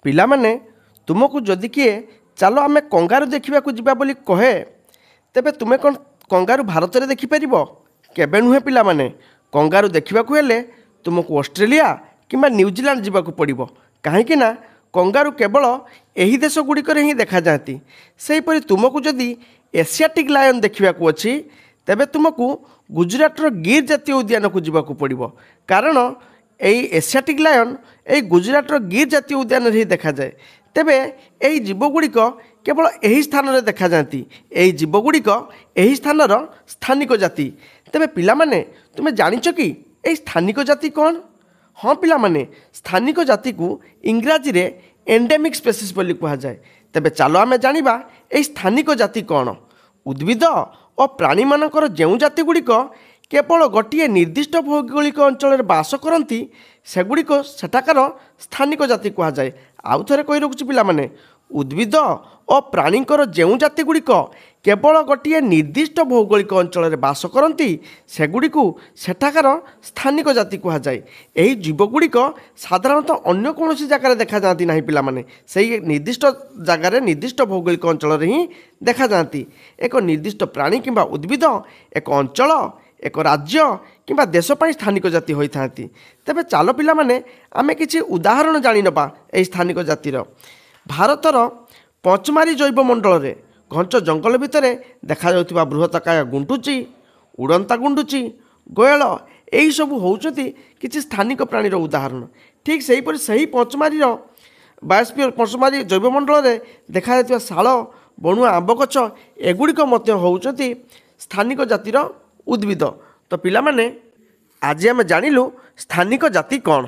ପିଲାମାନେ ତୁମକୁ ଯଦି କିଏ ଚାଲ ଆମେ କଙ୍ଗାରୁ ଦେଖିବାକୁ ଯିବା ବୋଲି କହେ ତେବେ ତୁମେ କ'ଣ କଙ୍ଗାରୁ ଭାରତରେ ଦେଖିପାରିବ? କେବେ ନୁହେଁ ପିଲାମାନେ। କଙ୍ଗାରୁ ଦେଖିବାକୁ ହେଲେ ତୁମକୁ ଅଷ୍ଟ୍ରେଲିଆ କିମ୍ବା ନ୍ୟୁଜିଲାଣ୍ଡ ଯିବାକୁ ପଡ଼ିବ। କାହିଁକି ନା କଙ୍ଗାରୁ କେବଳ ଏହି ଦେଶ ଗୁଡ଼ିକରେ ହିଁ ଦେଖାଯାଆନ୍ତି। ସେହିପରି ତୁମକୁ ଯଦି ଏସିଆଟିକ୍ ଲାୟନ୍ ଦେଖିବାକୁ ଅଛି ତେବେ ତୁମକୁ ଗୁଜରାଟର ଗିର୍ ଜାତୀୟ ଉଦ୍ୟାନକୁ ଯିବାକୁ ପଡ଼ିବ। କାରଣ ଏହି ଏସିଆଟିକ୍ ଲାୟନ୍ ଏହି ଗୁଜରାଟର ଗିର୍ ଜାତୀୟ ଉଦ୍ୟାନରେ ହିଁ ଦେଖାଯାଏ। ତେବେ ଏହି ଜୀବଗୁଡ଼ିକ କେବଳ ଏହି ସ୍ଥାନରେ ଦେଖାଯାଆନ୍ତି। ଏହି ଜୀବଗୁଡ଼ିକ ଏହି ସ୍ଥାନର ସ୍ଥାନିକ ଜାତି। ତେବେ ପିଲାମାନେ ତୁମେ ଜାଣିଛ କି ଏହି ସ୍ଥାନିକ ଜାତି କ'ଣ? ହଁ ପିଲାମାନେ, ସ୍ଥାନିକ ଜାତିକୁ ଇଂରାଜୀରେ ଏଣ୍ଡେମିକ୍ ସ୍ପେସିସ୍ ବୋଲି କୁହାଯାଏ। ତେବେ ଚାଲ ଆମେ ଜାଣିବା ଏହି ସ୍ଥାନିକ ଜାତି କ'ଣ। ଉଦ୍ଭିଦ ଓ ପ୍ରାଣୀମାନଙ୍କର ଯେଉଁ ଜାତିଗୁଡ଼ିକ କେବଳ ଗୋଟିଏ ନିର୍ଦ୍ଦିଷ୍ଟ ଭୌଗୋଳିକ ଅଞ୍ଚଳରେ ବାସ କରନ୍ତି ସେଗୁଡ଼ିକ ସେଠାକାର ସ୍ଥାନିକ ଜାତି କୁହାଯାଏ। ଆଉ ଥରେ କହି ରଖୁଛି ପିଲାମାନେ, ଉଦ୍ଭିଦ ଓ ପ୍ରାଣୀଙ୍କର ଯେଉଁ ଜାତିଗୁଡ଼ିକ କେବଳ ଗୋଟିଏ ନିର୍ଦ୍ଦିଷ୍ଟ ଭୌଗୋଳିକ ଅଞ୍ଚଳରେ ବାସ କରନ୍ତି ସେଗୁଡ଼ିକୁ ସେଠାକାର ସ୍ଥାନିକ ଜାତି କୁହାଯାଏ। ଏହି ଜୀବଗୁଡ଼ିକ ସାଧାରଣତଃ ଅନ୍ୟ କୌଣସି ଜାଗାରେ ଦେଖାଯାଆନ୍ତି ନାହିଁ ପିଲାମାନେ। ସେହି ନିର୍ଦ୍ଦିଷ୍ଟ ଜାଗାରେ ନିର୍ଦ୍ଦିଷ୍ଟ ଭୌଗୋଳିକ ଅଞ୍ଚଳରେ ହିଁ ଦେଖାଯାଆନ୍ତି। ଏକ ନିର୍ଦ୍ଦିଷ୍ଟ ପ୍ରାଣୀ କିମ୍ବା ଉଦ୍ଭିଦ ଏକ ଅଞ୍ଚଳ, ଏକ ରାଜ୍ୟ କିମ୍ବା ଦେଶ ପାଇଁ ସ୍ଥାନିକ ଜାତି ହୋଇଥାନ୍ତି। ତେବେ ଚାଲ ପିଲାମାନେ ଆମେ କିଛି ଉଦାହରଣ ଜାଣିନେବା ଏହି ସ୍ଥାନିକ ଜାତିର। ଭାରତର ପଞ୍ଚମାରୀ ଜୈବମଣ୍ଡଳରେ ଘଞ୍ଚ ଜଙ୍ଗଲ ଭିତରେ ଦେଖାଯାଉଥିବା ବୃହତ୍ତକାୟ ଗୁଣ୍ଡୁଚି, ଉଡ଼ନ୍ତା ଗୁଣ୍ଡୁଚି, ଗୟଳ ଏହିସବୁ ହେଉଛନ୍ତି କିଛି ସ୍ଥାନିକ ପ୍ରାଣୀର ଉଦାହରଣ। ଠିକ୍ ସେହିପରି ସେହି ପଞ୍ଚମାରୀ ଜୈବମଣ୍ଡଳରେ ଦେଖାଯାଉଥିବା ଶାଳ, ବଣୁଆ, ଆମ୍ବ ଗଛ ଏଗୁଡ଼ିକ ମଧ୍ୟ ହେଉଛନ୍ତି ସ୍ଥାନିକ ଜାତିର ଉଦ୍ଭିଦ। ତ ପିଲାମାନେ ଆଜି ଆମେ ଜାଣିଲୁ ସ୍ଥାନିକ ଜାତି କ'ଣ।